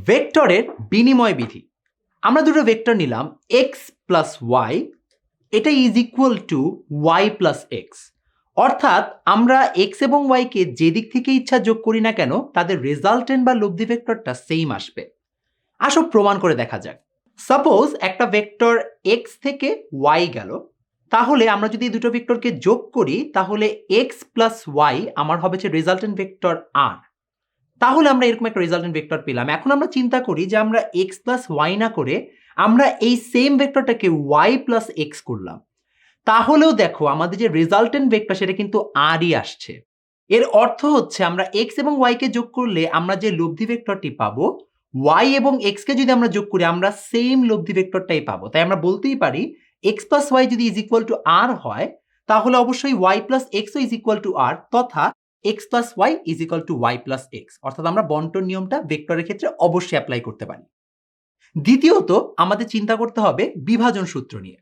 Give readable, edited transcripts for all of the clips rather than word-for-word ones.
ভেক্টরের বিনিময় বিধি। আমরা দুটো ভেক্টর নিলাম x প্লাস ওয়াই, এটা is equal to y plus x. অর্থাৎ আমরা x এবং y কে যে দিক থেকে ইচ্ছা যোগ করি না কেন তাদের রেজাল্টেন্ট বা লব্ধি ভেক্টরটা সেম আসবে। আসো প্রমাণ করে দেখা যাক। সাপোজ একটা ভেক্টর x থেকে y গেল, তাহলে আমরা যদি এই দুটো ভেক্টরকে যোগ করি তাহলে x প্লাস ওয়াই আমার হবে যে রেজাল্টেন্ট ভেক্টর r। তাহলে আমরা এরকম একটা রেজাল্টেন্ট ভেক্টর পেলাম। এখন আমরা চিন্তা করি যে আমরা x প্লাস ওয়াই না করে আমরা এই সেম ভেক্টরটাকে y প্লাস এক্স করলাম, তাহলেও দেখো আমাদের যে রেজাল্টেন্ট ভেক্টর সেটা কিন্তু rই আসছে। এর অর্থ হচ্ছে আমরা x এবং y কে যোগ করলে আমরা যে লব্ধি ভেক্টরটি পাবো, y এবং x কে যদি আমরা যোগ করি আমরা সেম লব্ধি ভেক্টরটাই পাবো। তাই আমরা বলতেই পারি x প্লাস ওয়াই যদি ইজ ইকুয়াল টু r হয় তাহলে অবশ্যই y প্লাস এক্সও ইজ ইকুয়াল টু r, তথা x plus y is equal to y plus x. অর্থাৎ আমরা বন্টন নিয়মটা ভেক্টরের ক্ষেত্রে অবশ্যই অ্যাপ্লাই করতে পারি। দ্বিতীয়ত আমাদের চিন্তা করতে হবে বিভাজন সূত্র নিয়ে।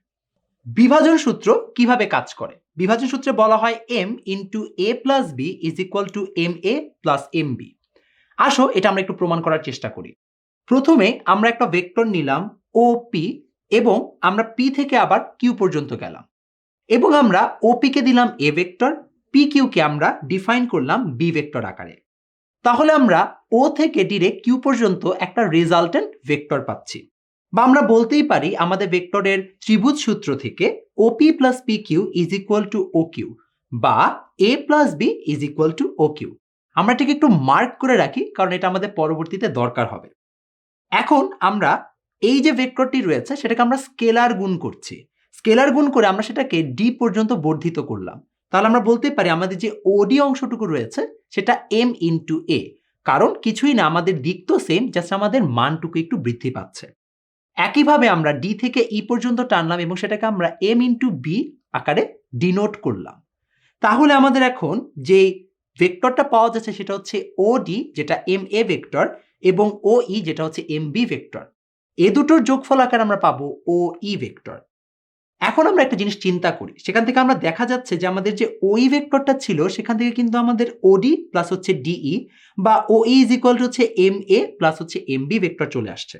বিভাজন সূত্র কিভাবে কাজ করে? বিভাজন সূত্রে বলা হয় m into a plus B is equal to M A plus M B. আসো এটা আমরা একটু প্রমাণ করার চেষ্টা করি। প্রথমে আমরা একটা ভেক্টর নিলাম ও পি এবং আমরা পি থেকে আবার কিউ পর্যন্ত গেলাম এবং আমরা ওপি কে দিলাম এ ভেক্টর, পি কিউ কে আমরা ডিফাইন করলাম বি ভেক্টর আকারে। তাহলে আমরা ও থেকে ডিরেক্ট কিউ পর্যন্ত একটা রেজাল্টেন্ট ভেক্টর পাচ্ছি। বা আমরা বলতেই পারি আমাদের ভেক্টরের ত্রিভুজ সূত্র থেকে OP plus P Q is equal to O Q বা A plus B is equal to O Q. আমরা এটাকে একটু মার্ক করে রাখি কারণ এটা আমাদের পরবর্তীতে দরকার হবে। এখন আমরা এই যে ভেক্টরটি রয়েছে সেটাকে আমরা স্কেলার গুণ করছি। স্কেলার গুণ করে আমরা সেটাকে ডি পর্যন্ত বর্ধিত করলাম। তাহলে আমরা বলতে পারি আমাদের যে ওডি অংশটুকু রয়েছে সেটা এম ইন্টু এ, কারণ কিছুই না, আমাদের দিক তো সেম, জাস্ট আমাদের মানটুকু একটু বৃদ্ধি পাচ্ছে। একইভাবে আমরা ডি থেকে ই পর্যন্ত টানলাম এবং সেটাকে আমরা এম ইন্টু বি আকারে ডিনোট করলাম। তাহলে আমাদের এখন যে ভেক্টরটা পাওয়া যাচ্ছে সেটা হচ্ছে ওডি যেটা এম এ ভেক্টর এবং ও ই যেটা হচ্ছে এম বি ভেক্টর। এ দুটোর যোগফল আকারে আমরা পাবো ও ই ভেক্টর। এখন আমরা একটা জিনিস চিন্তা করি, সেখান থেকে আমরা দেখা যাচ্ছে যে আমাদের যে ওই ভেক্টরটা ছিল সেখান থেকে কিন্তু আমাদের ওডি প্লাস হচ্ছে ডিই বা O E is equal to হচ্ছে এম এ প্লাস হচ্ছে এম বি ভেক্টর চলে আসছে।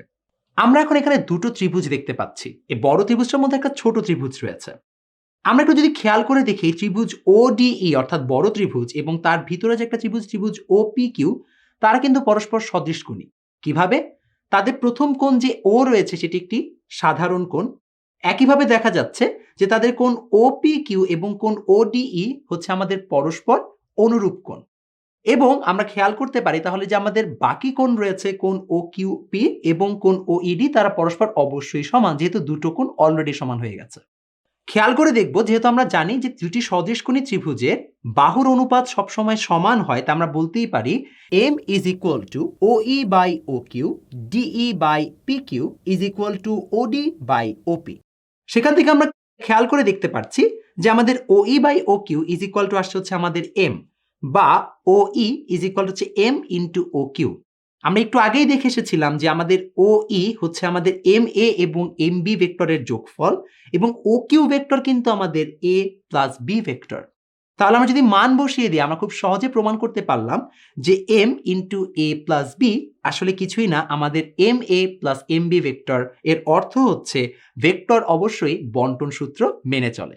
আমরা এখন এখানে দুটো ত্রিভুজ দেখতে পাচ্ছি। এই বড় ত্রিভুজটার মধ্যে একটা ছোট ত্রিভুজ রয়েছে। আমরা একটু যদি খেয়াল করে দেখি ত্রিভুজ ও ডিই অর্থাৎ বড় ত্রিভুজ এবং তার ভিতরে যে একটা ত্রিভুজ ত্রিভুজ ও পি কিউ, তারা কিন্তু পরস্পর সদৃশকোণী। কিভাবে? তাদের প্রথম কোণ যে ও রয়েছে সেটি একটি সাধারণ কোণ। একইভাবে দেখা যাচ্ছে যে তাদের কোণ ও পি কিউ এবং কোণ ও ডিই হচ্ছে আমাদের পরস্পর অনুরূপ কোণ। এবং আমরা খেয়াল করতে পারি তাহলে যে আমাদের বাকি কোণ রয়েছে কোণ ও কিউ পি এবং কোণ ও ইডি, তারা পরস্পর অবশ্যই সমান, যেহেতু দুটো কোণ অলরেডি সমান হয়ে গেছে। খেয়াল করে দেখব, যেহেতু আমরা জানি যে দুটি সদৃশকোণী ত্রিভুজের বাহুর অনুপাত সবসময় সমান হয়, তা আমরা বলতেই পারি m is equal to O E by O Q DE by P Q is equal to OD by OP. সেখান থেকে আমরা খেয়াল করে দেখতে পাচ্ছি যে আমাদের O E by O Q is equal to আসছে হচ্ছে আমাদের m বা O E is equal to হচ্ছে m ইন্টু ও কিউ। আমরা একটু আগেই দেখে এসেছিলাম যে আমাদের ও ই হচ্ছে আমাদের এম এ এবং এম বি ভেক্টরের যোগফল এবং ও কিউ ভেক্টর কিন্তু আমাদের এ প্লাস বি ভেক্টর। তাহলে আমরা যদি মান বসিয়ে দিই আমরা খুব সহজে প্রমাণ করতে পারলাম যে এম ইন্টু এ প্লাস বি আসলে কিছুই না, আমাদের M A plus M B vector. এর অর্থ হচ্ছে ভেক্টর অবশ্যই বন্টন সূত্র মেনে চলে।